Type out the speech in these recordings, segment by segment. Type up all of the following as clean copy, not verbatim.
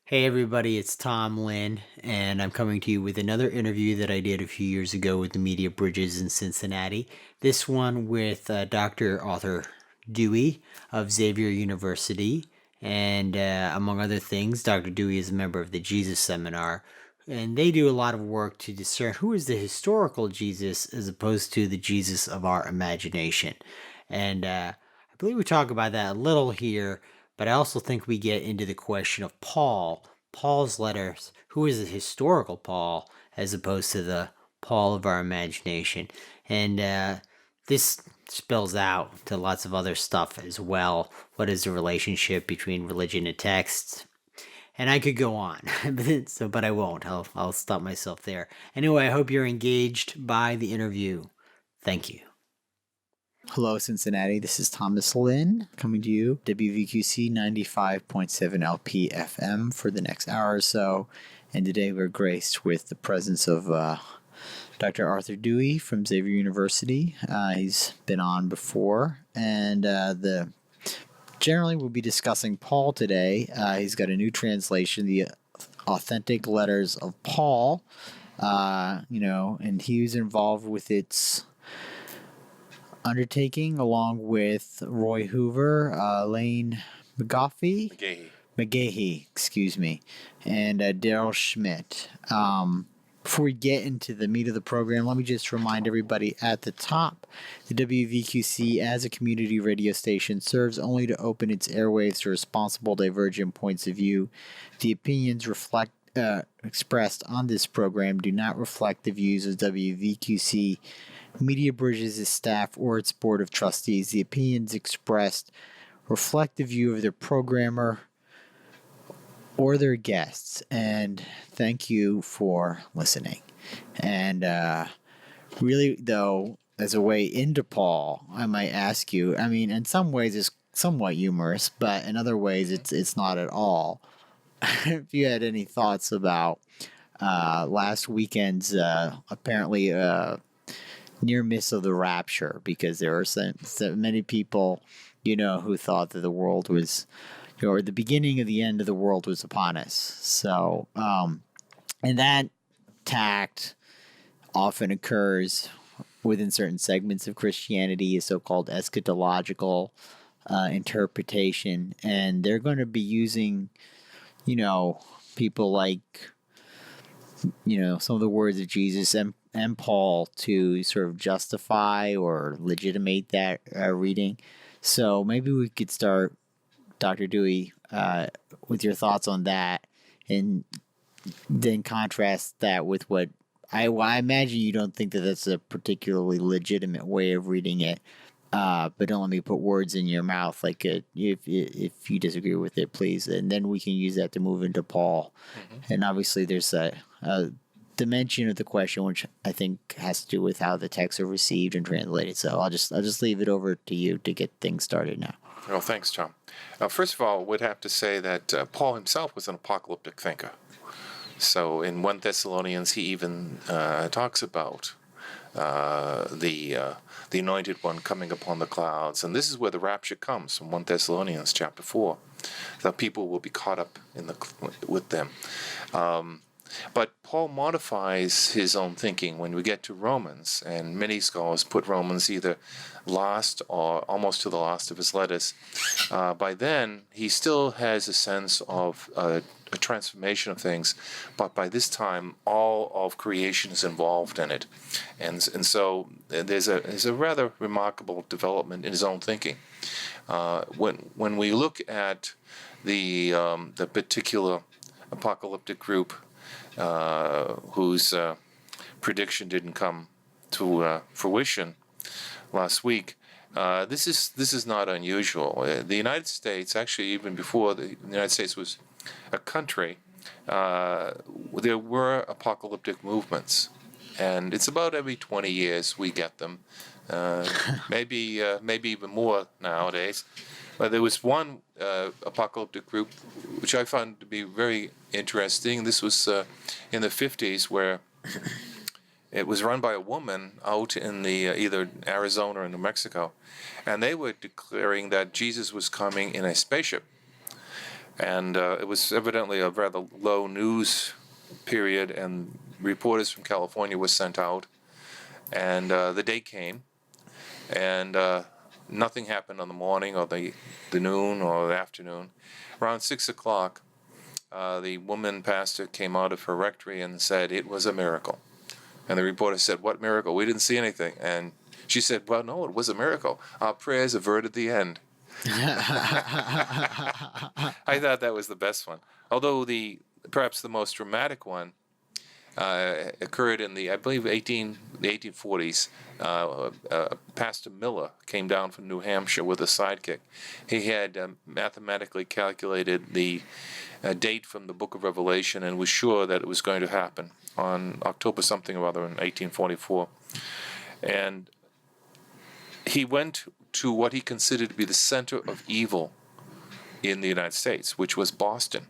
Hey everybody, it's Tom Lynn, and I'm coming to you with another interview that I did a few years ago with the Media Bridges in Cincinnati. This one with Dr. Arthur Dewey of Xavier University, and among other things, Dr. Dewey is a member of the Jesus Seminar, and they do a lot of work to discern who is the historical Jesus as opposed to the Jesus of our imagination. And I believe we talk about that a little here, but I also think we get into the question of Paul's letters, who is the historical Paul as opposed to the Paul of our imagination. And this spills out to lots of other stuff as well. What is the relationship between religion and text? And I could go on, but I won't. I'll stop myself there. Anyway, I hope you're engaged by the interview. Thank you. Hello, Cincinnati. This is Thomas Lynn coming to you, WVQC 95.7 LP FM for the next hour or so. And today we're graced with the presence of Dr. Arthur Dewey from Xavier University. He's been on before, and generally we'll be discussing Paul today. He's got a new translation, the Authentic Letters of Paul, and he was involved with its undertaking along with Roy Hoover, Lane McGahee, and Daryl Schmidt. Before we get into the meat of the program, let me just remind everybody at the top, the WVQC as a community radio station serves only to open its airwaves to responsible divergent points of view. The opinions expressed on this program do not reflect the views of WVQC Media Bridges' staff or its board of trustees. The opinions expressed reflect the view of their programmer or their guests. And thank you for listening. And really, though, as a way into Paul, I might ask you, in some ways it's somewhat humorous, but in other ways it's not at all. If you had any thoughts about last weekend's apparently near miss of the rapture, because there are so many people, who thought that the world was, or the beginning of the end of the world was upon us. So, and that tact often occurs within certain segments of Christianity, a so-called eschatological interpretation, and they're going to be using, people like, some of the words of Jesus and Paul to sort of justify or legitimate that reading. So maybe we could start, Dr. Dewey, with your thoughts on that, and then contrast that with what I imagine you don't think that that's a particularly legitimate way of reading it. But don't let me put words in your mouth. Like if you disagree with it, please, and then we can use that to move into Paul. Mm-hmm. And obviously, there's a dimension of the question which I think has to do with how the texts are received and translated. So I'll just leave it over to you to get things started now. Well, thanks, Tom. First of all, we'd have to say that Paul himself was an apocalyptic thinker. So in 1 Thessalonians, he even talks about the anointed one coming upon the clouds. And this is where the rapture comes, from 1 Thessalonians chapter 4. That people will be caught up with them. But Paul modifies his own thinking when we get to Romans, and many scholars put Romans either last or almost to the last of his letters. By then, he still has a sense of a transformation of things, but by this time, all of creation is involved in it, and so there's a rather remarkable development in his own thinking. When we look at the particular apocalyptic group whose prediction didn't come to fruition last week, this is not unusual. The United States, actually, even before the United States was a country, there were apocalyptic movements, and it's about every 20 years we get them, maybe even more nowadays. But there was one apocalyptic group which I found to be very interesting. This was in the 50s, where it was run by a woman out in the either Arizona or New Mexico, and they were declaring that Jesus was coming in a spaceship. And it was evidently a rather low news period, and reporters from California were sent out. And the day came, and nothing happened on the morning or the noon or the afternoon. Around 6 o'clock, the woman pastor came out of her rectory and said it was a miracle. And the reporter said, "What miracle? We didn't see anything." And she said, "Well, no, it was a miracle. Our prayers averted the end." I thought that was the best one. Although perhaps the most dramatic one occurred in I believe, the 1840s. Pastor Miller came down from New Hampshire with a sidekick. He had mathematically calculated the date from the Book of Revelation and was sure that it was going to happen on October something or other in 1844. And he went to what he considered to be the center of evil in the United States, which was Boston.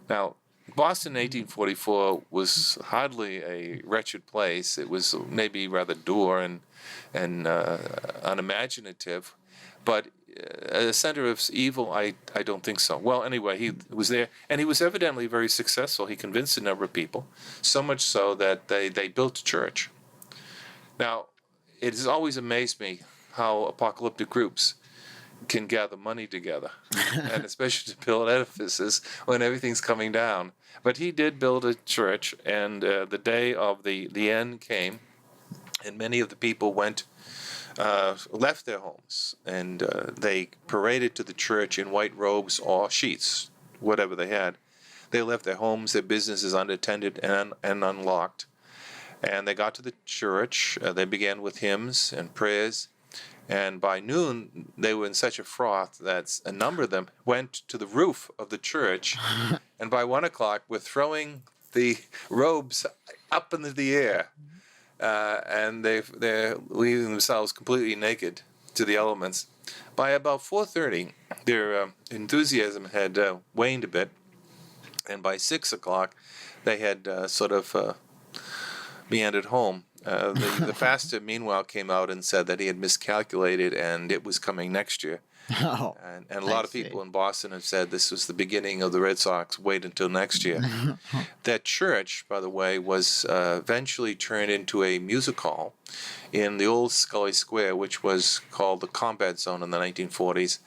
Now, Boston in 1844 was hardly a wretched place. It was maybe rather dour and unimaginative, but a center of evil, I don't think so. Well, anyway, he was there, and he was evidently very successful. He convinced a number of people, so much so that they built a church. Now, it has always amazed me how apocalyptic groups can gather money together, and especially to build edifices when everything's coming down. But he did build a church, and the day of the end came, and many of the people left their homes, and they paraded to the church in white robes or sheets, whatever they had. They left their homes, their businesses unattended and unlocked, and they got to the church. They began with hymns and prayers. And by noon, they were in such a froth that a number of them went to the roof of the church, and by 1 o'clock were throwing the robes up into the air, and they're leaving themselves completely naked to the elements. By about 4:30, their enthusiasm had waned a bit, and by 6 o'clock, they had meandered home. The pastor, meanwhile, came out and said that he had miscalculated and it was coming next year. Oh, And a lot of people in Boston have said this was the beginning of the Red Sox. Wait until next year. That church, by the way, was eventually turned into a music hall in the old Scully Square, which was called the Combat Zone in the 1940s.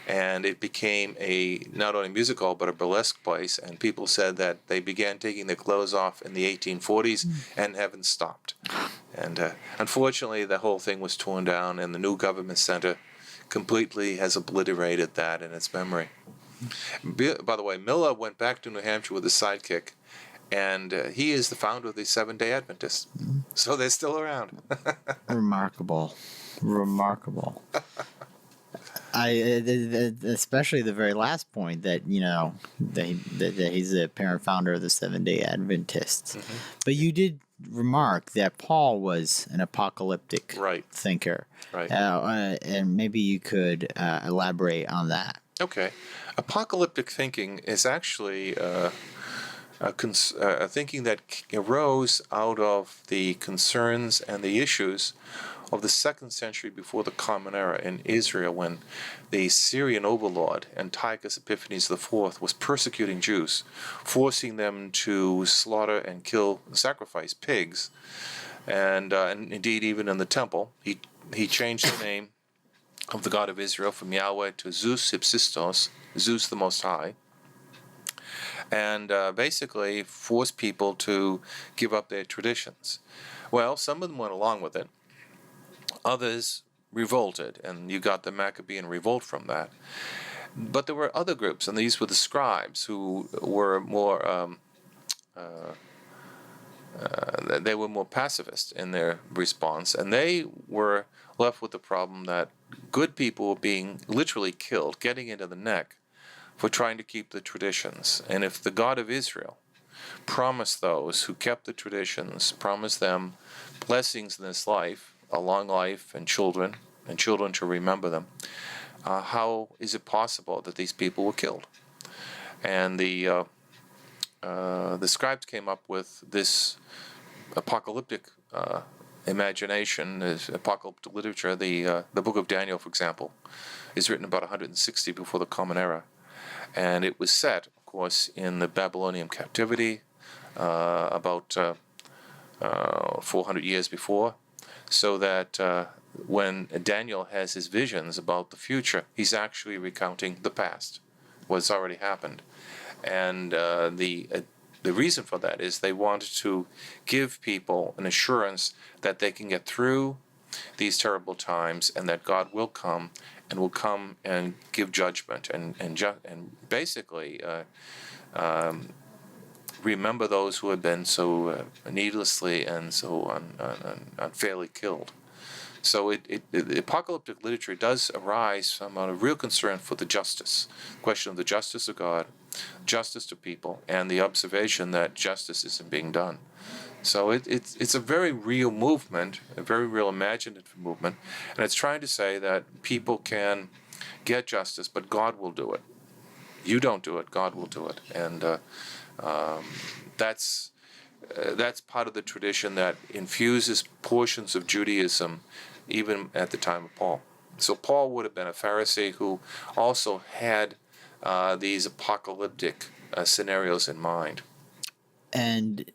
And it became not only a music hall, but a burlesque place. And people said that they began taking their clothes off in the 1840s and haven't stopped. And unfortunately, the whole thing was torn down, and the new government center completely has obliterated that in its memory. By the way, Miller went back to New Hampshire with a sidekick, and he is the founder of the Seventh-day Adventists. So they're still around. remarkable. Especially the very last point that that he's the apparent founder of the Seventh-day Adventists. Mm-hmm. But you did remark that Paul was an apocalyptic thinker, right? And maybe you could elaborate on that. Okay, apocalyptic thinking is actually a thinking that arose out of the concerns and the issues of the 2nd century before the Common Era in Israel, when the Syrian overlord Antiochus Epiphanes IV was persecuting Jews, forcing them to slaughter and sacrifice pigs, and indeed even in the temple. He changed the name of the God of Israel from Yahweh to Zeus Hypsistos, Zeus the Most High, and basically forced people to give up their traditions. Well, some of them went along with it. Others revolted, and you got the Maccabean revolt from that. But there were other groups, and these were the scribes, who were more they were more pacifist in their response, and they were left with the problem that good people were being literally killed, getting into the neck, for trying to keep the traditions. And if the God of Israel promised those who kept the traditions, promised them blessings in this life, a long life, and children to remember them, how is it possible that these people were killed? And the scribes came up with this apocalyptic imagination, this apocalyptic literature. The book of Daniel, for example, is written about 160 before the Common Era. And it was set, of course, in the Babylonian captivity about 400 years before, so that when Daniel has his visions about the future, he's actually recounting the past, what's already happened. And the reason for that is they wanted to give people an assurance that they can get through these terrible times, and that God will come and give judgment and basically remember those who have been so needlessly and so unfairly killed. So the apocalyptic literature does arise from a real concern for the question of the justice of God, justice to people, and the observation that justice isn't being done. So it's a very real movement, a very real imaginative movement, and it's trying to say that people can get justice, but God will do it. You don't do it, God will do it. And that's part of the tradition that infuses portions of Judaism even at the time of Paul. So Paul would have been a Pharisee who also had these apocalyptic scenarios in mind. And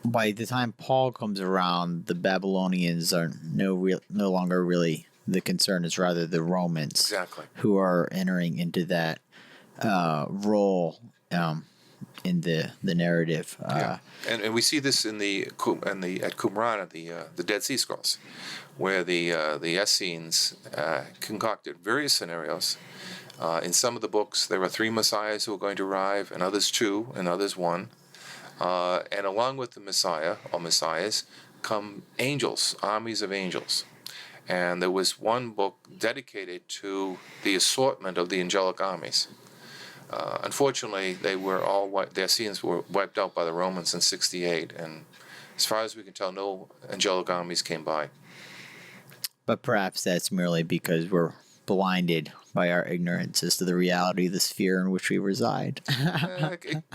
by the time Paul comes around, the Babylonians are no longer really the concern. It's rather the Romans, exactly, who are entering into that role in the narrative. And we see this at Qumran, the Dead Sea Scrolls, where the Essenes concocted various scenarios. In some of the books, there were 3 messiahs who were going to arrive, and others 2, and others 1. And along with the Messiah, or messiahs, come angels, armies of angels. And there was one book dedicated to the assortment of the angelic armies. Unfortunately, they were the Essenes were wiped out by the Romans in 68, and as far as we can tell, no angelic armies came by. But perhaps that's merely because we're blinded by our ignorance as to the reality of the sphere in which we reside.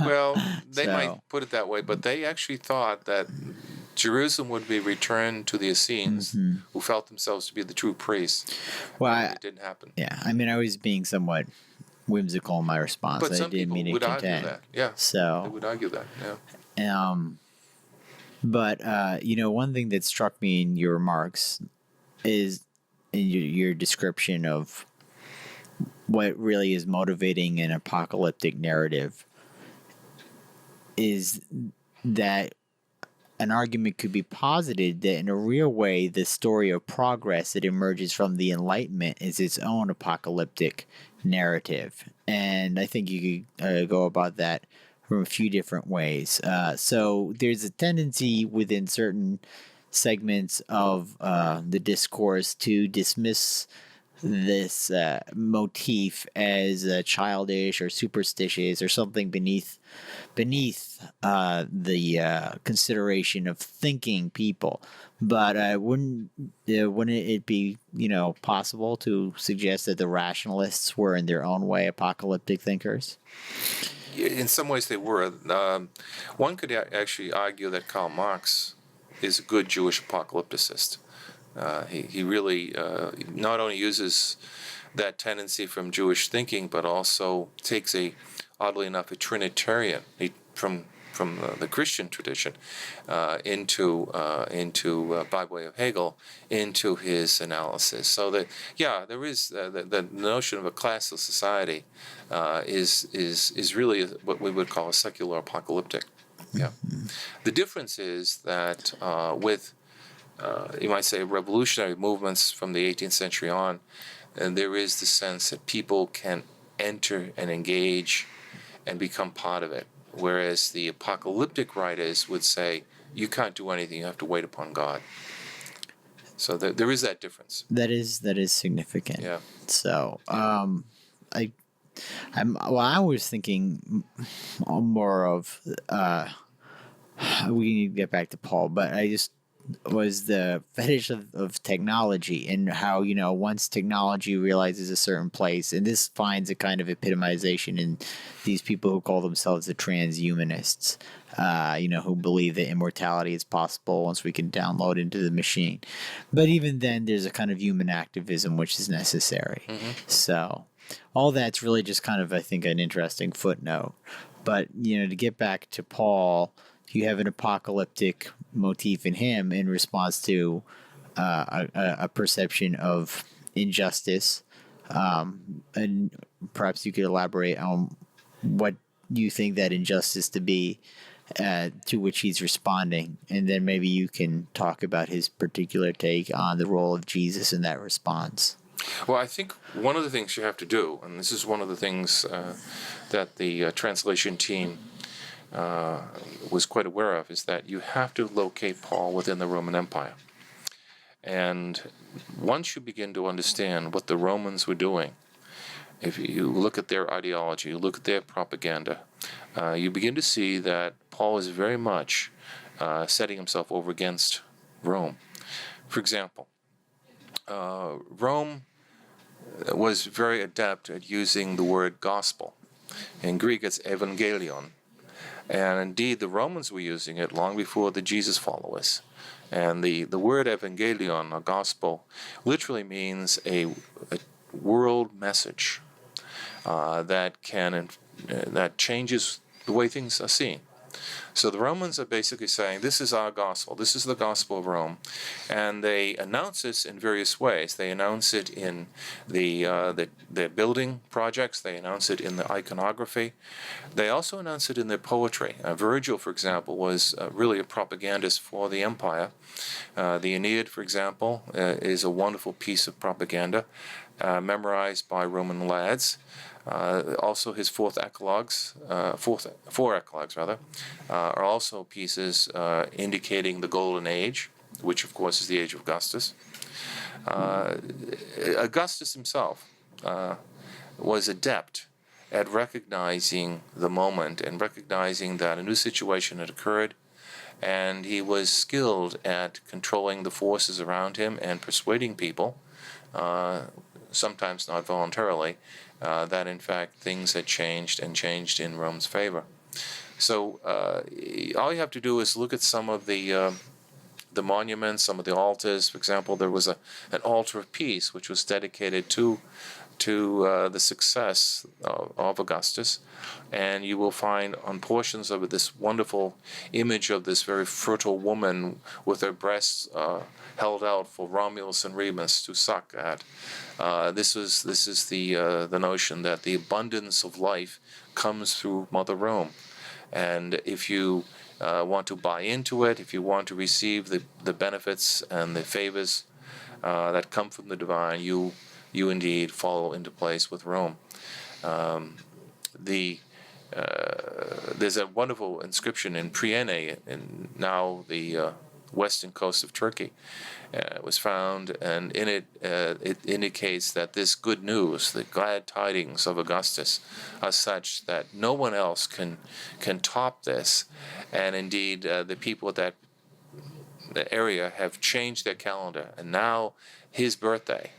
Well, they might put it that way, but they actually thought that Jerusalem would be returned to the Essenes, who felt themselves to be the true priests. Well, it didn't happen. Yeah, I mean, I was being somewhat whimsical in my response. But some people would argue that. Yeah, so they would argue that. Yeah. But one thing that struck me in your remarks is in your description of what really is motivating an apocalyptic narrative is that an argument could be posited that in a real way the story of progress that emerges from the Enlightenment is its own apocalyptic narrative. And I think you could go about that from a few different ways. So there's a tendency within certain segments of the discourse to dismiss this motif as childish or superstitious or something beneath the consideration of thinking people. But wouldn't it be possible to suggest that the rationalists were in their own way apocalyptic thinkers? In some ways they were. One could actually argue that Karl Marx is a good Jewish apocalypticist. He really not only uses that tendency from Jewish thinking, but also takes oddly enough, a Trinitarian from the Christian tradition into by way of Hegel into his analysis. So that there is the notion of a classless society is really what we would call a secular apocalyptic. Yeah. The difference is that with you might say revolutionary movements from the 18th century on, and there is the sense that people can enter and engage and become part of it. Whereas the apocalyptic writers would say, you can't do anything, you have to wait upon God. So there is that difference. That is significant. Yeah. So I was thinking more of we need to get back to Paul, but I just was the fetish of technology and how, once technology realizes a certain place, and this finds a kind of epitomization in these people who call themselves the transhumanists, who believe that immortality is possible once we can download into the machine. But even then, there's a kind of human activism which is necessary. Mm-hmm. So all that's really just kind of, I think, an interesting footnote. But, to get back to Paul, you have an apocalyptic motif in him in response to a perception of injustice. And perhaps you could elaborate on what you think that injustice to be, to which he's responding. And then maybe you can talk about his particular take on the role of Jesus in that response. Well, I think one of the things you have to do, and this is one of the things that the translation team was quite aware of, is that you have to locate Paul within the Roman Empire. And once you begin to understand what the Romans were doing, if you look at their ideology, you look at their propaganda, you begin to see that Paul is very much setting himself over against Rome. For example, Rome was very adept at using the word gospel. In Greek, it's evangelion. And indeed, the Romans were using it long before the Jesus followers. And the word evangelion, or gospel, literally means a world message that changes the way things are seen. So the Romans are basically saying, this is our gospel, this is the gospel of Rome, and they announce this in various ways. They announce it in their building projects, they announce it in the iconography, they also announce it in their poetry. Virgil, for example, was really a propagandist for the empire. The Aeneid, for example, is a wonderful piece of propaganda, memorized by Roman lads. Also, his four eclogues, are also pieces indicating the Golden Age, which of course is the age of Augustus. Augustus himself was adept at recognizing the moment and recognizing that a new situation had occurred, and he was skilled at controlling the forces around him and persuading people, sometimes not voluntarily, that in fact things had changed and changed in Rome's favor. So all you have to do is look at some of the monuments, some of the altars. For example, there was an altar of peace which was dedicated to the success of Augustus, and you will find on portions of it this wonderful image of this very fertile woman with her breasts held out for Romulus and Remus to suck at. This is the notion that the abundance of life comes through Mother Rome, and if you want to buy into it, if you want to receive the benefits and the favors that come from the divine, you indeed fall into place with Rome. There's a wonderful inscription in Priene, in now the western coast of Turkey. Was found, and in it it indicates that this good news, the glad tidings of Augustus, are such that no one else can top this, and indeed the people at that area have changed their calendar, and now his birthday,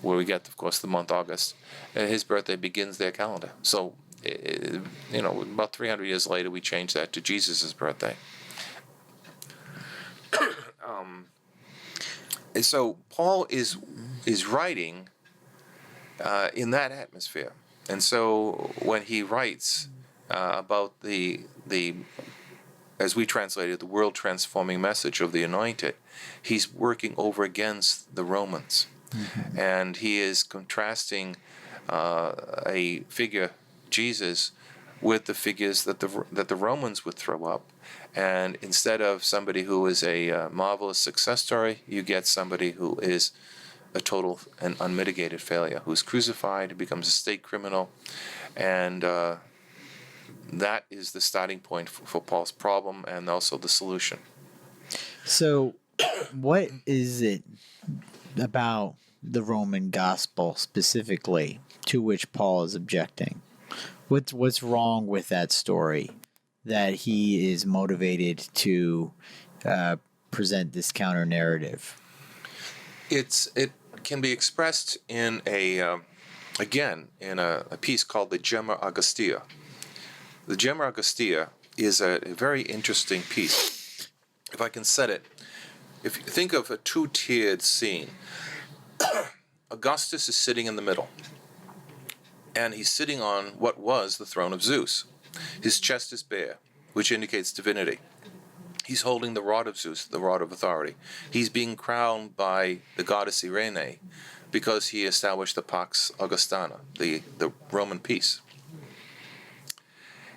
where we get, of course, the month August, his birthday begins their calendar. So, about 300 years later, we changed that to Jesus' birthday. And so Paul is writing in that atmosphere. And so when he writes about the as we translated, the world transforming message of the anointed, he's working over against the Romans. Mm-hmm. And he is contrasting a figure, Jesus, with the figures that the Romans would throw up. And instead of somebody who is a marvelous success story, you get somebody who is a total and unmitigated failure, who's crucified, who becomes a state criminal. And that is the starting point for Paul's problem and also the solution. So what is it about the Roman gospel specifically to which Paul is objecting? What's wrong with that story that he is motivated to present this counter narrative? It can be expressed in a piece called the Gemma Agastya. The Gemma Agastya is a very interesting piece. If I can set it, if you think of a two-tiered scene, Augustus is sitting in the middle. and he's sitting on what was the throne of Zeus. His chest is bare, which indicates divinity. He's holding the rod of Zeus, the rod of authority. He's being crowned by the goddess Irene because he established the Pax Augustana, the Roman peace.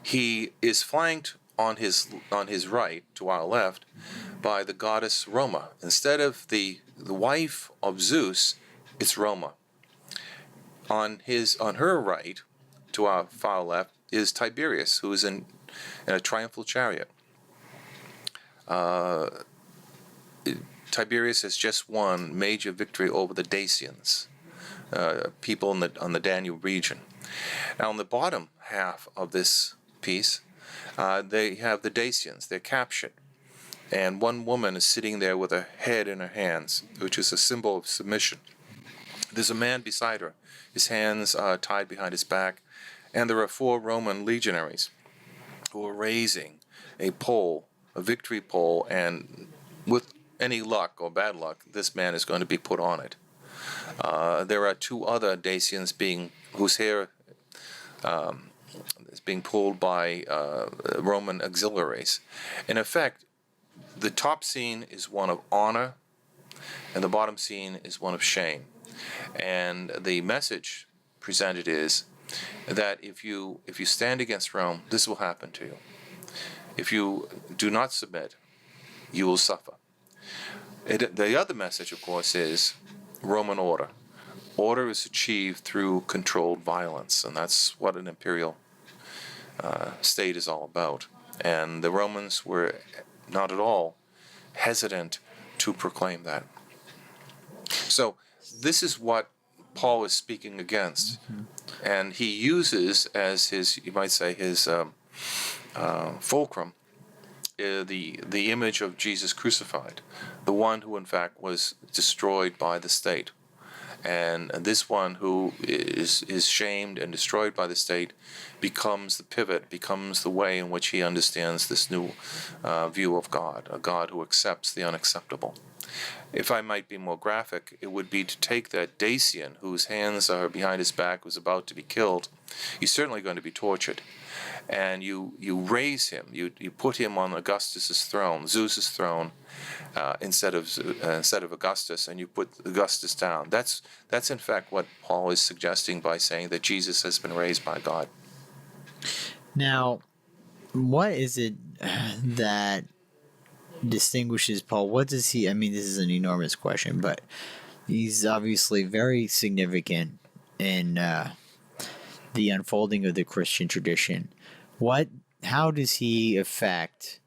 He is flanked on his right, to our left, by the goddess Roma. Instead of the wife of Zeus, it's Roma. On her right, to our far left, is Tiberius, who is in a triumphal chariot. Tiberius has just won major victory over the Dacians, people on the Danube region. Now, on the bottom half of this piece, they have the Dacians. They're captured, and one woman is sitting there with her head in her hands, which is a symbol of submission. There's a man beside her. His hands are tied behind his back, and there are 4 Roman legionaries who are raising a pole, a victory pole, and with any luck or bad luck, this man is going to be put on it. There are 2 other Dacians whose hair is being pulled by Roman auxiliaries. In effect, the top scene is one of honor, and the bottom scene is one of shame. And the message presented is that if you stand against Rome, this will happen to you. If you do not submit, you will suffer. The other message, of course, is Roman order. Order is achieved through controlled violence, and that's what an imperial state is all about. And the Romans were not at all hesitant to proclaim that. So this is what Paul is speaking against, and he uses as his, you might say, his fulcrum, the image of Jesus crucified, the one who in fact was destroyed by the state. And this one who is shamed and destroyed by the state becomes the pivot, becomes the way in which he understands this new view of God, a God who accepts the unacceptable. If I might be more graphic, it would be to take that Dacian whose hands are behind his back, who's about to be killed. He's certainly going to be tortured. And you raise him, you put him on Augustus's throne, Zeus's throne, instead of Augustus, and you put Augustus down. That's in fact what Paul is suggesting by saying that Jesus has been raised by God. Now, what is it that distinguishes Paul? What does he, I mean, this is an enormous question, but he's obviously very significant in the unfolding of the Christian tradition. How does he affect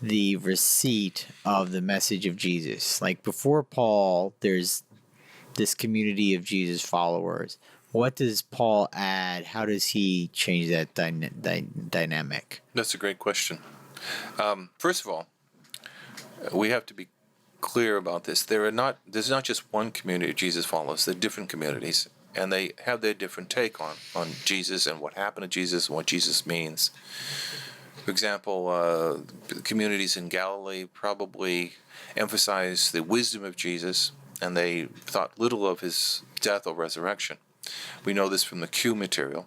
the receipt of the message of Jesus? Like, before Paul, there's this community of Jesus followers. What does Paul add? How does he change that dynamic? That's a great question. First of all, we have to be clear about this. There's not just one community of Jesus followers. There are different communities, and they have their different take on Jesus and what happened to Jesus and what Jesus means. For example, communities in Galilee probably emphasize the wisdom of Jesus, and they thought little of his death or resurrection. We know this from the Q material.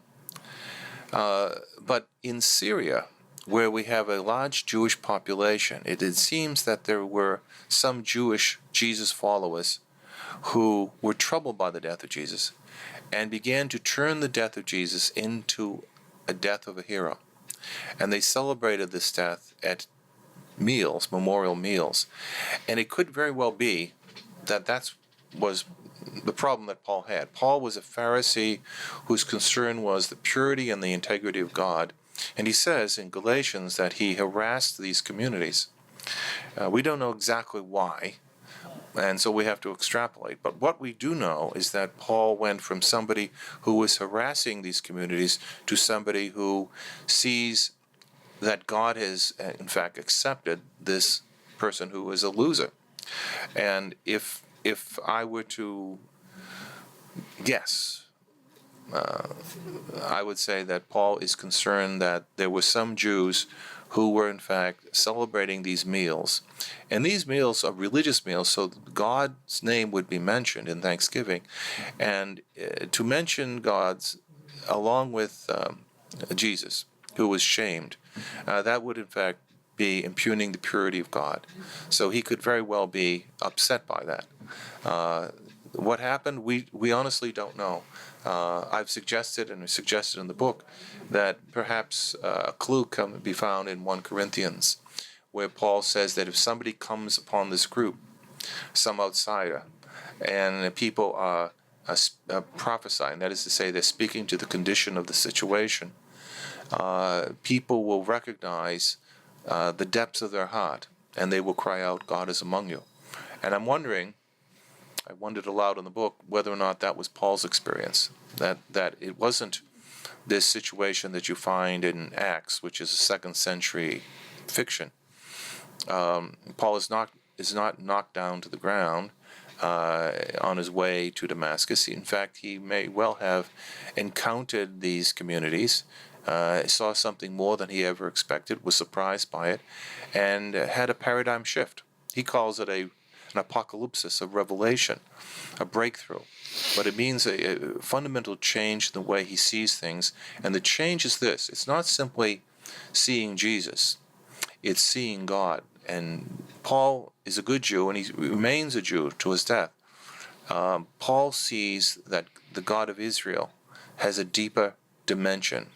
But in Syria, where we have a large Jewish population, it seems that there were some Jewish Jesus followers who were troubled by the death of Jesus and began to turn the death of Jesus into a death of a hero. And they celebrated this death at meals, memorial meals. And it could very well be that was the problem that Paul had. Paul was a Pharisee whose concern was the purity and the integrity of God. And he says in Galatians that he harassed these communities. We don't know exactly why, and so we have to extrapolate. But what we do know is that Paul went from somebody who was harassing these communities to somebody who sees that God has, in fact, accepted this person who is a loser. And if I were to guess, I would say that Paul is concerned that there were some Jews who were in fact celebrating these meals. And these meals are religious meals, so God's name would be mentioned in Thanksgiving. And to mention God's along with Jesus, who was shamed, that would in fact be impugning the purity of God. So he could very well be upset by that. What happened, we honestly don't know. I've suggested, and suggested in the book, that perhaps a clue can be found in 1 Corinthians, where Paul says that if somebody comes upon this group, some outsider, and people are prophesying, that is to say, they're speaking to the condition of the situation, people will recognize the depths of their heart, and they will cry out, God is among you. And I wondered aloud in the book whether or not that was Paul's experience, that it wasn't this situation that you find in Acts, which is a 2nd century fiction. Paul is not knocked down to the ground on his way to Damascus. In fact, he may well have encountered these communities, saw something more than he ever expected, was surprised by it, and had a paradigm shift. He calls it an apocalypsis, a revelation, a breakthrough. But it means a fundamental change in the way he sees things. And the change is this: it's not simply seeing Jesus, it's seeing God. And Paul is a good Jew, and he remains a Jew to his death. Paul sees that the God of Israel has a deeper dimension.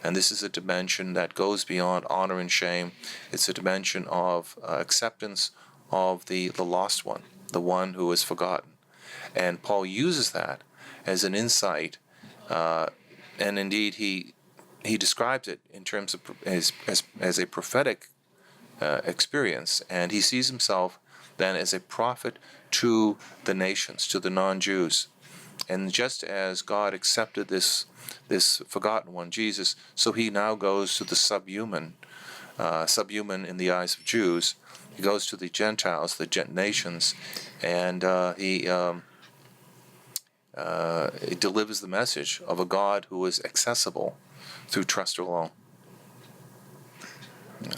And this is a dimension that goes beyond honor and shame. It's a dimension of acceptance of the lost one, the one who is forgotten. And Paul uses that as an insight, and indeed he describes it in terms of as a prophetic experience, and he sees himself then as a prophet to the nations, to the non-Jews. And just as God accepted this forgotten one, Jesus, so he now goes to the subhuman in the eyes of Jews. He goes to the Gentiles, the nations, and he delivers the message of a God who is accessible through trust alone. Yeah.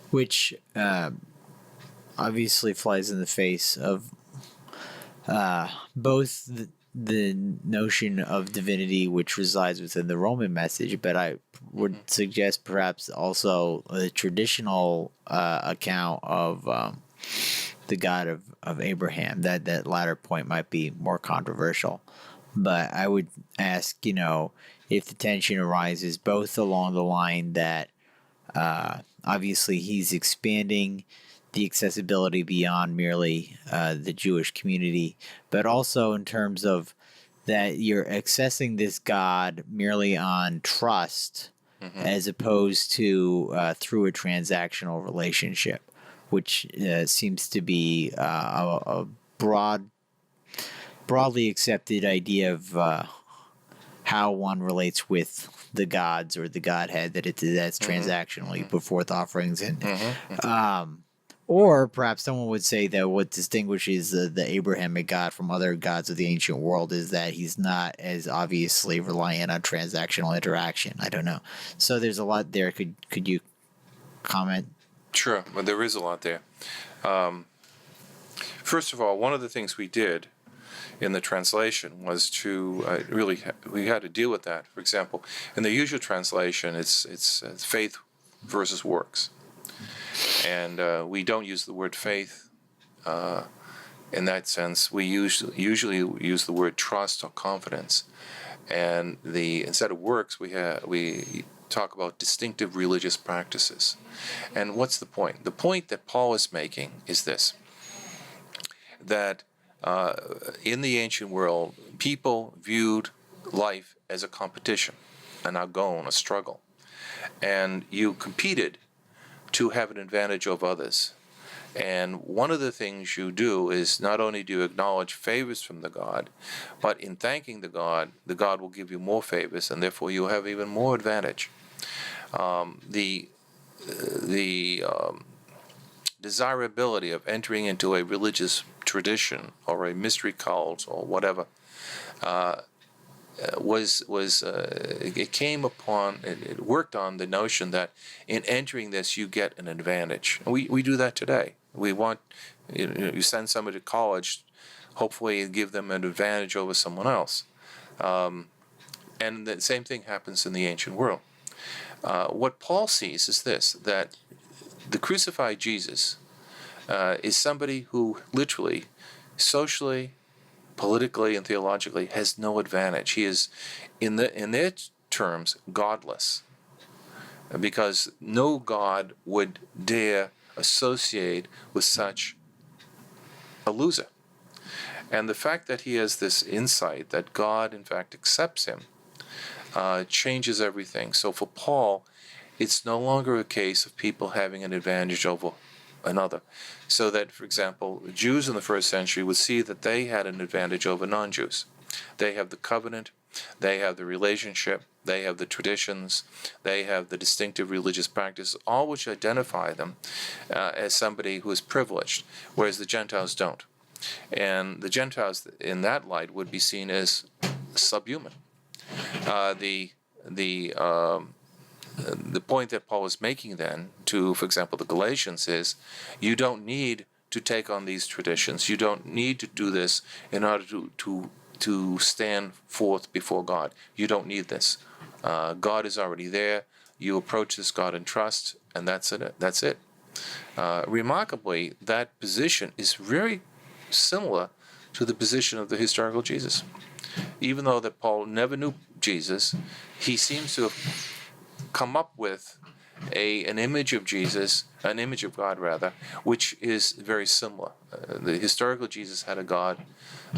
Which obviously flies in the face of both the notion of divinity which resides within the Roman message, but I would suggest perhaps also the traditional account of the God of Abraham. That latter point might be more controversial, but I would ask, if the tension arises both along the line that obviously he's expanding the accessibility beyond merely the Jewish community, but also in terms of that you're accessing this God merely on trust, as opposed to through a transactional relationship, which seems to be a broadly accepted idea of how one relates with the gods or the Godhead, that's transactionally put forth offerings. And or perhaps someone would say that what distinguishes the Abrahamic God from other gods of the ancient world is that he's not as obviously reliant on transactional interaction. I don't know. So there's a lot there. Could you comment? Sure, well, there is a lot there. First of all, one of the things we did in the translation was to we had to deal with that. For example, in the usual translation, it's faith versus works, and we don't use the word faith in that sense. We usually use the word trust or confidence, and instead of works, we talk about distinctive religious practices. And what's the point? The point that Paul is making is this: that in the ancient world, people viewed life as a competition, an agon, a struggle. And you competed to have an advantage over others. And one of the things you do is not only do you acknowledge favors from the God, but in thanking the God will give you more favors, and therefore you'll have even more advantage. The desirability of entering into a religious tradition or a mystery cult or whatever it came upon, it worked on the notion that in entering this you get an advantage. We do that today. We want, you send somebody to college, hopefully give them an advantage over someone else. And the same thing happens in the ancient world. What Paul sees is this, that the crucified Jesus is somebody who literally, socially, politically, and theologically has no advantage. He is, in their terms, godless, because no God would dare associate with such a loser. And the fact that he has this insight that God, in fact, accepts him changes everything. So for Paul, it's no longer a case of people having an advantage over another. So that, for example, Jews in the first century would see that they had an advantage over non-Jews. They have the covenant, they have the relationship, they have the traditions, they have the distinctive religious practices, all which identify them as somebody who is privileged, whereas the Gentiles don't. And the Gentiles, in that light, would be seen as subhuman. The point that Paul is making then to, for example, the Galatians is, you don't need to take on these traditions. You don't need to do this in order to stand forth before God. You don't need this. God is already there. You approach this God in trust, and that's it. That's it. Remarkably, that position is very similar to the position of the historical Jesus. Even though that Paul never knew Jesus, he seems to have come up with an image of Jesus, an image of God rather, which is very similar. The historical Jesus had a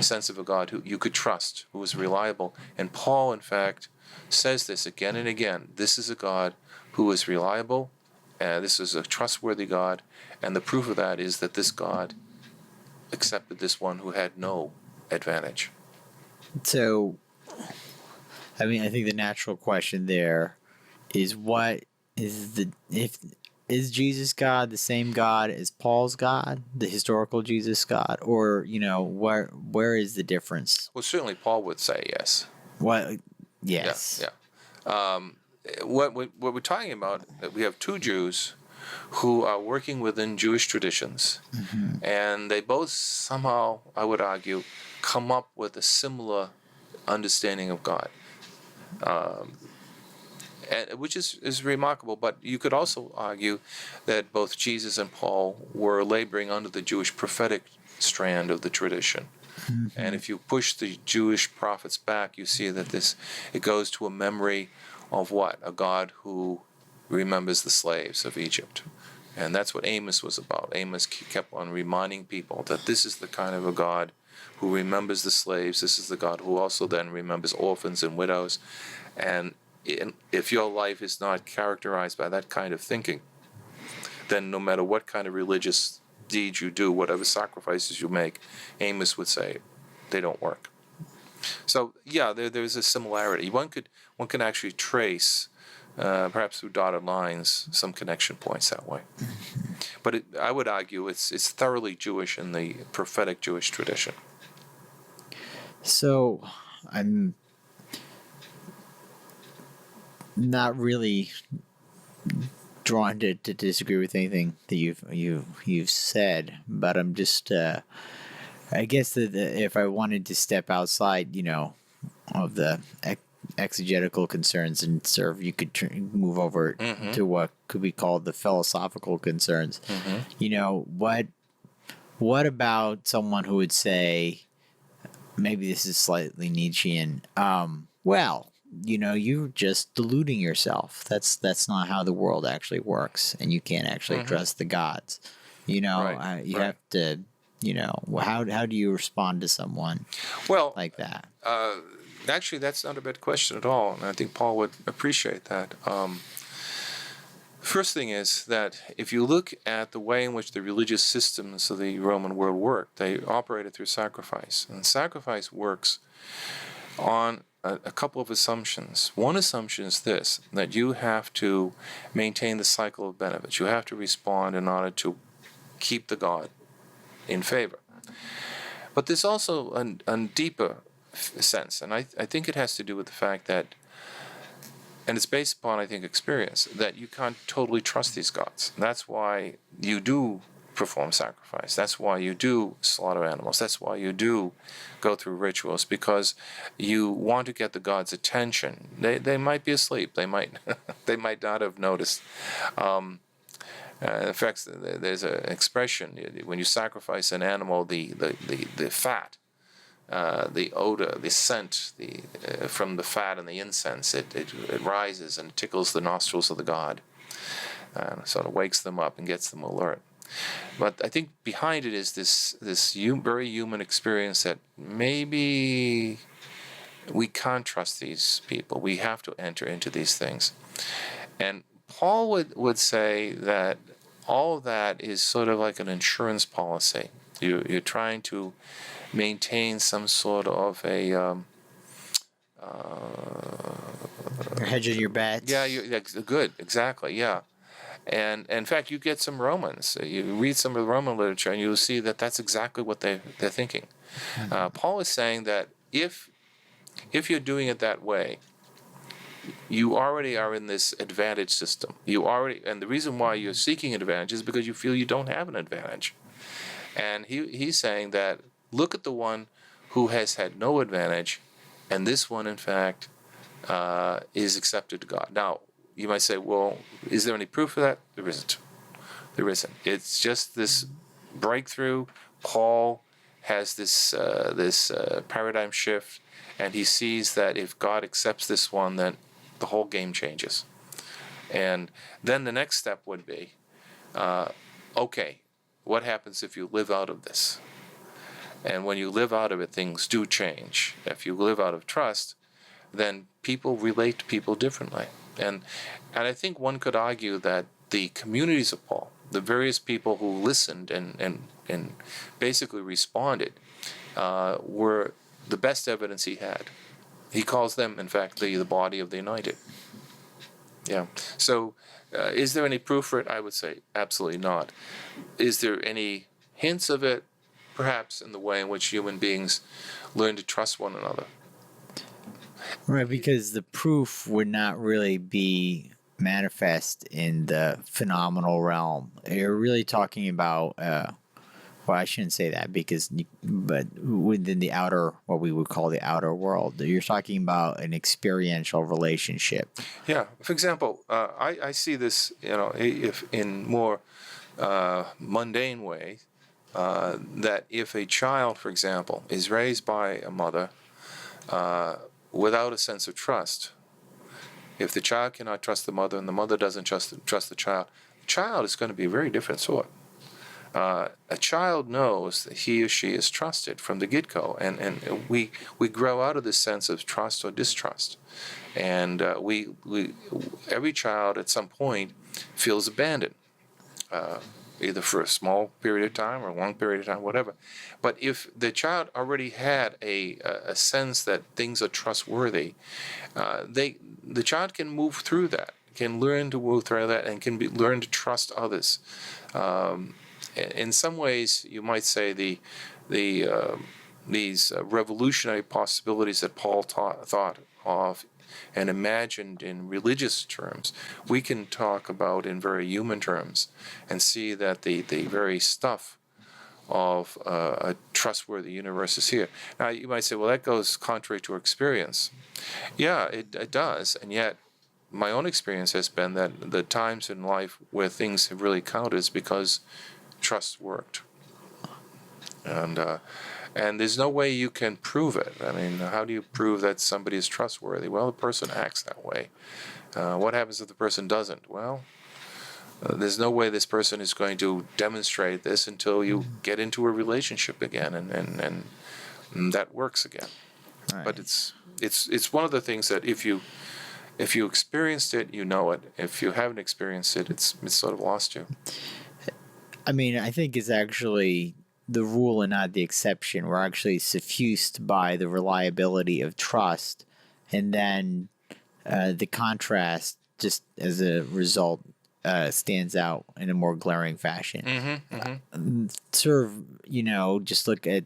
sense of a God who you could trust, who was reliable. And Paul, in fact, says this again and again. This is a God who is reliable, this is a trustworthy God, and the proof of that is that this God accepted this one who had no advantage. So, I mean, I think the natural question there is, what is is Jesus God the same God as Paul's God, the historical Jesus God, or where is the difference? Well, certainly Paul would say yes. What? Yes. Yeah. What we're talking about, we have two Jews who are working within Jewish traditions, and they both somehow, I would argue, come up with a similar understanding of God, which is remarkable. But you could also argue that both Jesus and Paul were laboring under the Jewish prophetic strand of the tradition. And if you push the Jewish prophets back, you see that it goes to a memory of what? A God who remembers the slaves of Egypt. And that's what Amos was about. Amos kept on reminding people that this is the kind of a God who remembers the slaves. This is the God who also then remembers orphans and widows. And if your life is not characterized by that kind of thinking, then no matter what kind of religious deeds you do, whatever sacrifices you make, Amos would say they don't work. So yeah, there's a similarity. One can actually trace, perhaps through dotted lines, some connection points that way. But I would argue it's thoroughly Jewish in the prophetic Jewish tradition. So I'm not really drawn to disagree with anything that you've said, but I'm just I guess that if I wanted to step outside, of the exegetical concerns and you could move over to what could be called the philosophical concerns. What about someone who would say, maybe this is slightly Nietzschean, you're just deluding yourself. That's not how the world actually works, and you can't actually trust the gods. Right. You have to, how do you respond to someone like that? Actually, that's not a bad question at all, and I think Paul would appreciate that. First thing is that if you look at the way in which the religious systems of the Roman world worked, they operated through sacrifice. And sacrifice works on a couple of assumptions. One assumption is this, that you have to maintain the cycle of benefits. You have to respond in order to keep the god in favor. But there's also a deeper sense, and I think it has to do with the fact that, and it's based upon, I think, experience, that you can't totally trust these gods. That's why you do perform sacrifice. That's why you do slaughter animals. That's why you do go through rituals, because you want to get the gods' attention. They might be asleep. They might they might not have noticed. In fact, there's an expression: when you sacrifice an animal, the fat, the odor, the scent, from the fat and the incense, it rises and tickles the nostrils of the god, sort of wakes them up and gets them alert. But I think behind it is this very human experience that maybe we can't trust these people. We have to enter into these things. And Paul would say that all of that is sort of like an insurance policy. You're trying to maintain some sort of a You're hedging your bets. yeah, good, exactly, yeah. And in fact, you get some Romans. You read some of the Roman literature, and you'll see that that's exactly what they're thinking. Paul is saying that if you're doing it that way, you already are in this advantage system. And the reason why you're seeking an advantage is because you feel you don't have an advantage. And he's saying that look at the one who has had no advantage, and this one, in fact, is accepted to God. Now, you might say, well, is there any proof of that? There isn't. There isn't. It's just this breakthrough. Paul has this paradigm shift, and he sees that if God accepts this one, then the whole game changes. And then the next step would be, okay, what happens if you live out of this? And when you live out of it, things do change. If you live out of trust, then people relate to people differently. And I think one could argue that the communities of Paul, the various people who listened and basically responded, were the best evidence he had. He calls them, in fact, the body of the united. Yeah. So is there any proof for it? I would say absolutely not. Is there any hints of it? Perhaps in the way in which human beings learn to trust one another. Right, because the proof would not really be manifest in the phenomenal realm. You're really talking about, well, I shouldn't say that but within the outer, what we would call the outer world, you're talking about an experiential relationship. Yeah. For example, I see this, if in more mundane way, that if a child, for example, is raised by a mother without a sense of trust, if the child cannot trust the mother and the mother doesn't trust the child is going to be a very different sort. A child knows that he or she is trusted from the get-go, and we grow out of this sense of trust or distrust, and every child at some point feels abandoned. Either for a small period of time or a long period of time, whatever. But if the child already had a sense that things are trustworthy, the child can move through that, can learn to move through that, and can learn to trust others. In some ways, you might say these revolutionary possibilities that Paul thought of and imagined in religious terms, we can talk about in very human terms and see that the very stuff of a trustworthy universe is here. Now, you might say, well, that goes contrary to experience. Yeah, it does, and yet my own experience has been that the times in life where things have really counted is because trust worked. And there's no way you can prove it. I mean, how do you prove that somebody is trustworthy? Well, the person acts that way. What happens if the person doesn't? Well, there's no way this person is going to demonstrate this until you get into a relationship again, and that works again. Right. But it's one of the things that if you experienced it, you know it. If you haven't experienced it, it's sort of lost you. I mean, I think it's actually the rule and not the exception. We're actually suffused by the reliability of trust, and then the contrast, just as a result, stands out in a more glaring fashion. Sort of, just look at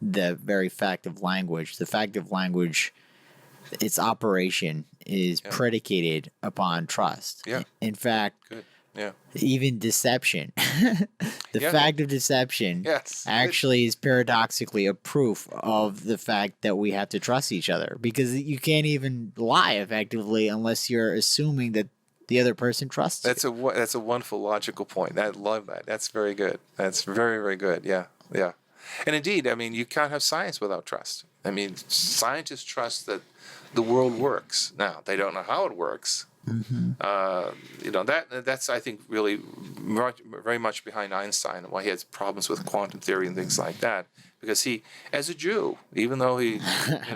the very fact of language. The fact of language, its operation is predicated upon trust. Yeah. In fact, Good. Yeah. even deception. The Yeah. fact of deception Yes. actually is paradoxically a proof of the fact that we have to trust each other, because you can't even lie effectively unless you're assuming that the other person trusts you. That's a wonderful logical point. I love that. That's very good. That's very, very good. Yeah, yeah. And indeed, I mean, you can't have science without trust. I mean, scientists trust that the world works. Now, they don't know how it works. That's I think really very much behind Einstein and why he has problems with quantum theory and things like that. Because he, as a Jew, even though he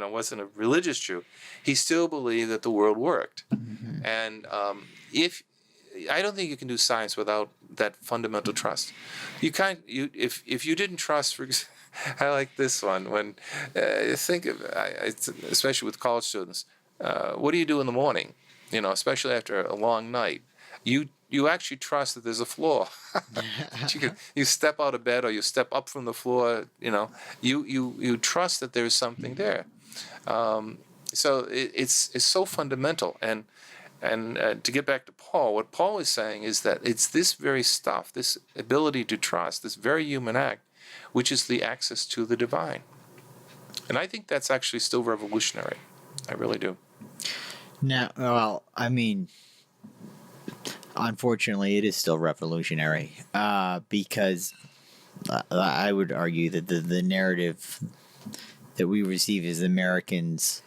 wasn't a religious Jew, he still believed that the world worked. And if I don't think you can do science without that fundamental trust. You can't. If you didn't trust, for example, I like this one. When think of, especially with college students, what do you do in the morning? Especially after a long night, you actually trust that there's a floor. You step out of bed or you step up from the floor. You trust that there's something there. So it's so fundamental. And to get back to Paul, what Paul is saying is that it's this very stuff, this ability to trust, this very human act, which is the access to the divine. And I think that's actually still revolutionary. I really do. Now, well, I mean, unfortunately, it is still revolutionary, because I would argue that the narrative that we receive as Americans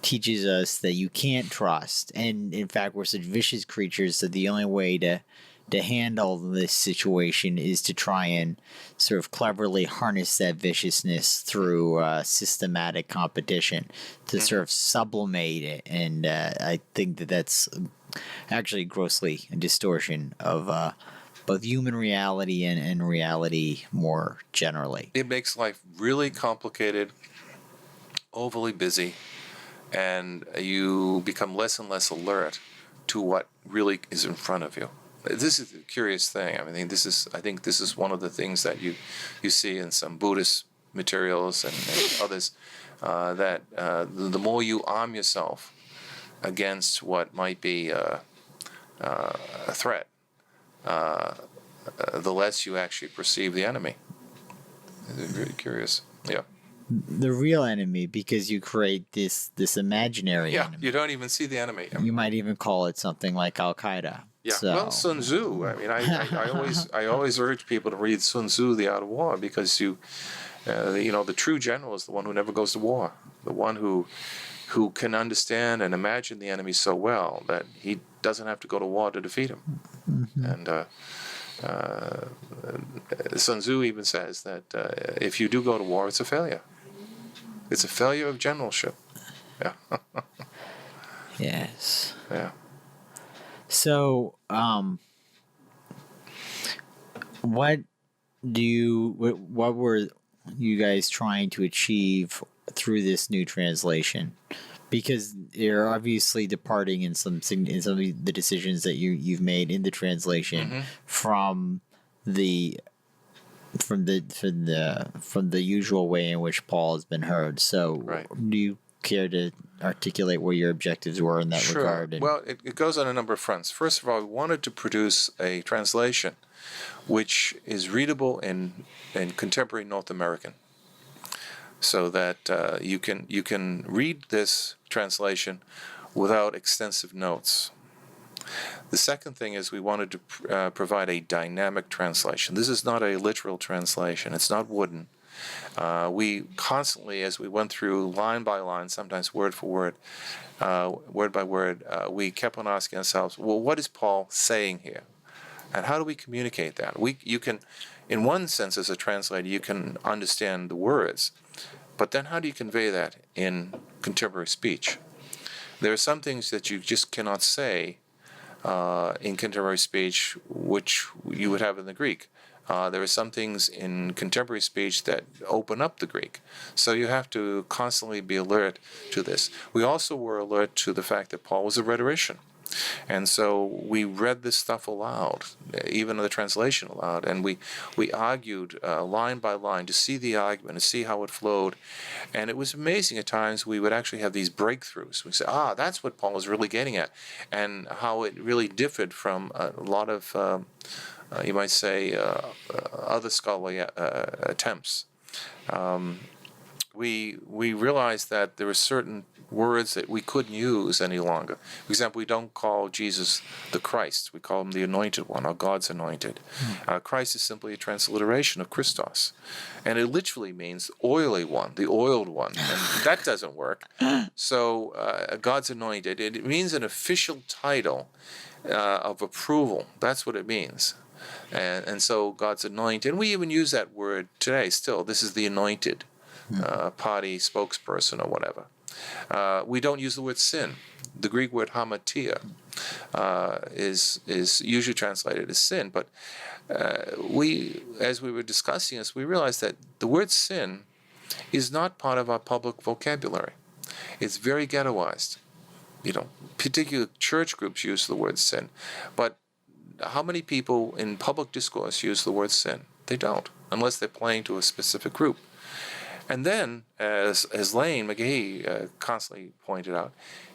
teaches us that you can't trust, and in fact, we're such vicious creatures that the only way to handle this situation is to try and sort of cleverly harness that viciousness through systematic competition to sort of sublimate it. And I think that that's actually grossly a distortion of both human reality and reality more generally. It makes life really complicated, overly busy, and you become less and less alert to what really is in front of you. This is a curious thing. I think this is one of the things that you see in some Buddhist materials and others, that the more you arm yourself against what might be a threat, the less you actually perceive the enemy. It's very curious. Yeah. The real enemy, because you create this imaginary enemy. You don't even see the enemy. You might even call it something like Al-Qaeda. Yeah, So. well, Sun Tzu. I mean, I always urge people to read Sun Tzu, The Art of War, because the true general is the one who never goes to war, the one who can understand and imagine the enemy so well that he doesn't have to go to war to defeat him. And Sun Tzu even says that if you do go to war, it's a failure. It's a failure of generalship. Yeah. Yes. Yeah. So, what were you guys trying to achieve through this new translation? Because you're obviously departing in some of the decisions that you've made in the translation from the usual way in which Paul has been heard. So, Right. Do you care to articulate what your objectives were in that regard? Well, it goes on a number of fronts. First of all, we wanted to produce a translation which is readable in contemporary North American, so that you can read this translation without extensive notes. The second thing is we wanted to provide a dynamic translation. This is not a literal translation. It's not wooden. We constantly, as we went through line by line, sometimes word for word, word by word, we kept on asking ourselves, well, what is Paul saying here? And how do we communicate that? You can, in one sense, as a translator, you can understand the words, but then how do you convey that in contemporary speech? There are some things that you just cannot say in contemporary speech, which you would have in the Greek. There are some things in contemporary speech that open up the Greek. So you have to constantly be alert to this. We also were alert to the fact that Paul was a rhetorician. And so we read this stuff aloud, even the translation aloud, and we argued line by line to see the argument and see how it flowed. And it was amazing at times. We would actually have these breakthroughs. We say, that's what Paul was really getting at, and how it really differed from a lot of you might say, other scholarly attempts. We realized that there were certain words that we couldn't use any longer. For example, we don't call Jesus the Christ. We call him the Anointed One, or God's Anointed. Christ is simply a transliteration of Christos. And it literally means oily one, the oiled one. And that doesn't work. So God's Anointed, it means an official title of approval. That's what it means. And so God's Anointed. And we even use that word today still. This is the Anointed party spokesperson or whatever. We don't use the word sin. The Greek word hamartia is usually translated as sin, but as we were discussing this, we realized that the word sin is not part of our public vocabulary. It's very ghettoized. Particular church groups use the word sin, but how many people in public discourse use the word sin? They don't, unless they're playing to a specific group. And then, as Lane McGahee constantly pointed out,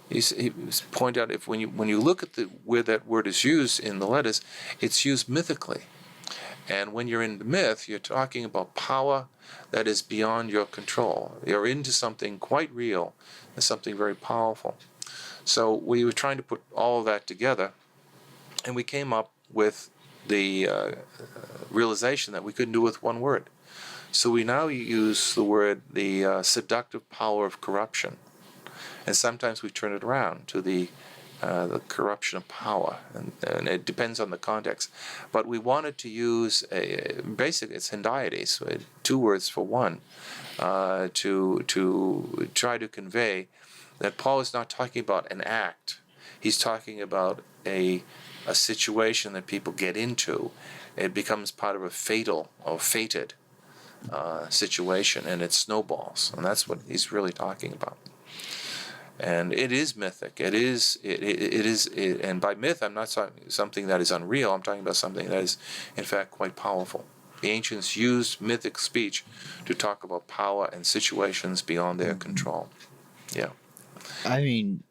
he pointed out when you look at where that word is used in the letters, it's used mythically. And when you're in the myth, you're talking about power that is beyond your control. You're into something quite real and something very powerful. So we were trying to put all of that together, and we came up with the realization that we couldn't do it with one word. So we now use the word the seductive power of corruption, and sometimes we turn it around to the corruption of power, and it depends on the context. But we wanted to use basically it's hendiety, so 2 words for one, to try to convey that Paul is not talking about an act. He's talking about a situation that people get into. It becomes part of a fatal or fated situation, and it snowballs, and that's what he's really talking about. And it is mythic. It is, and by myth, I'm not talking something that is unreal. I'm talking about something that is, in fact, quite powerful. The ancients used mythic speech to talk about power and situations beyond their control. Yeah. I mean,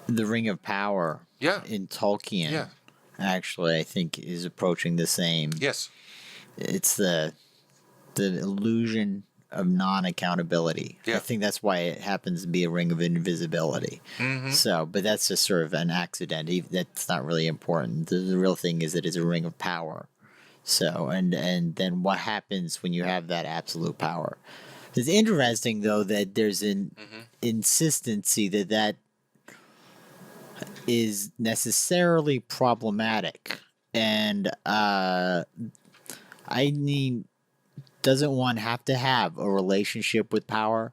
the Ring of Power in Tolkien, actually, I think, is approaching the same. Yes. It's the illusion of non-accountability. I think that's why it happens to be a ring of invisibility. So, but that's just sort of an accident. That's not really important. The real thing is that it's a ring of power. So, and then what happens when you have that absolute power? It's interesting, though, that there's an insistency that is necessarily problematic. And I mean, doesn't one have to have a relationship with power?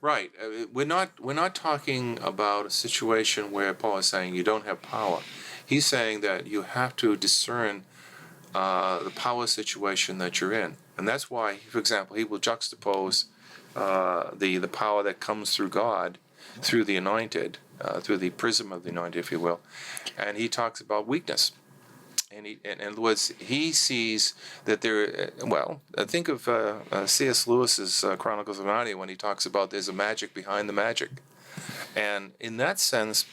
Right. We're not talking about a situation where Paul is saying you don't have power. He's saying that you have to discern the power situation that you're in, and that's why, for example, he will juxtapose the power that comes through God, through the anointed, through the prism of the anointed, if you will, and he talks about weakness. And in other words, he sees that there. Think of C.S. Lewis's Chronicles of Narnia when he talks about there's a magic behind the magic, and in that sense,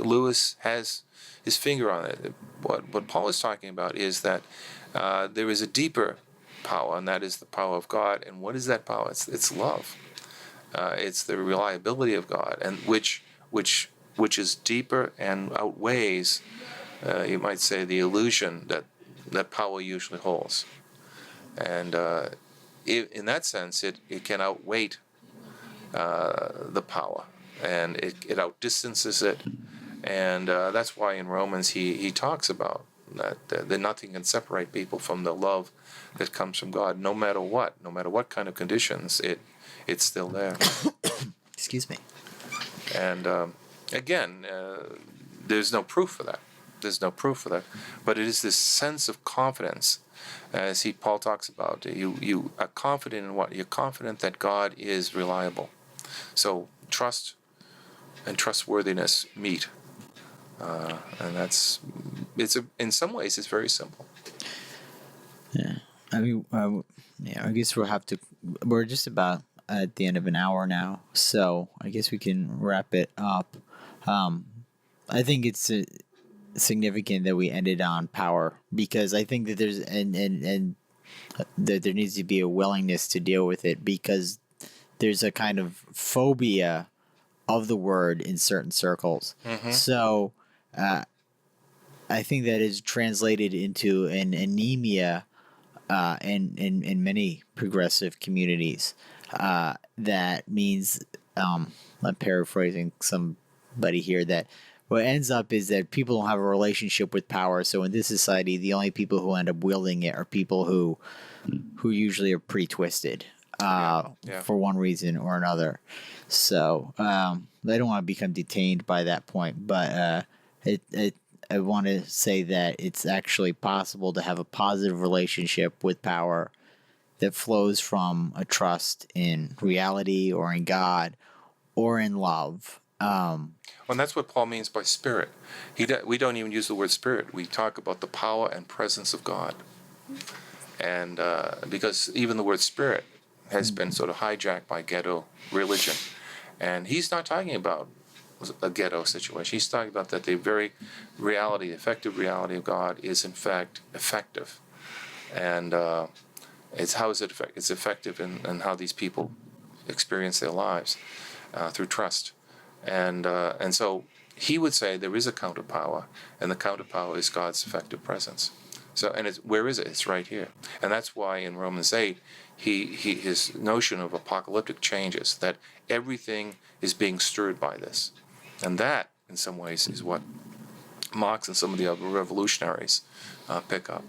Lewis has his finger on it. What Paul is talking about is that there is a deeper power, and that is the power of God. And what is that power? It's love. It's the reliability of God, and which is deeper and outweighs. You might say the illusion that power usually holds, and in that sense, it can outweigh the power, and it outdistances it, and that's why in Romans he talks about that nothing can separate people from the love that comes from God, no matter what kind of conditions, it's still there. Excuse me. And again, there's no proof for that. But it is this sense of confidence, as Paul talks about. You are confident in what? You're confident that God is reliable. So trust and trustworthiness meet, and in some ways it's very simple. Yeah, I mean, I guess we're just about at the end of an hour now, so I guess we can wrap it up. I think it's significant that we ended on power, because I think that there's and that there needs to be a willingness to deal with it, because there's a kind of phobia of the word in certain circles. So I think that is translated into an anemia in many progressive communities. That means, I'm paraphrasing somebody here, that what ends up is that people don't have a relationship with power. So in this society, the only people who end up wielding it are people who usually are pretty twisted for one reason or another. So I don't want to become detained by that point, but I want to say that it's actually possible to have a positive relationship with power that flows from a trust in reality or in God or in love. And that's what Paul means by spirit. We don't even use the word spirit. We talk about the power and presence of God. And because even the word spirit has been sort of hijacked by ghetto religion. And he's not talking about a ghetto situation. He's talking about that the very reality, effective reality of God is in fact effective. And how is it effective? It's effective in how these people experience their lives through trust. And so he would say there is a counterpower, and the counterpower is God's effective presence. So, and where is it? It's right here. And that's why in Romans 8, his notion of apocalyptic changes, that everything is being stirred by this. And that, in some ways, is what Marx and some of the other revolutionaries pick up.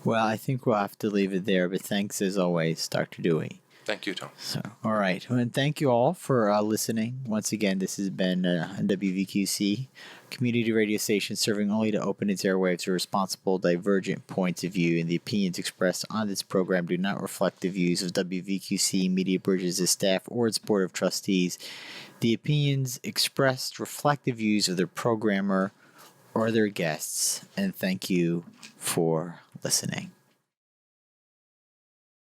Well, I think we'll have to leave it there, but thanks as always, Dr. Dewey. Thank you, Tom. So, all right. Well, and thank you all for listening. Once again, this has been WVQC, community radio station serving only to open its airwaves to responsible, divergent points of view, and the opinions expressed on this program do not reflect the views of WVQC, Media Bridges' staff, or its board of trustees. The opinions expressed reflect the views of their programmer or their guests. And thank you for listening.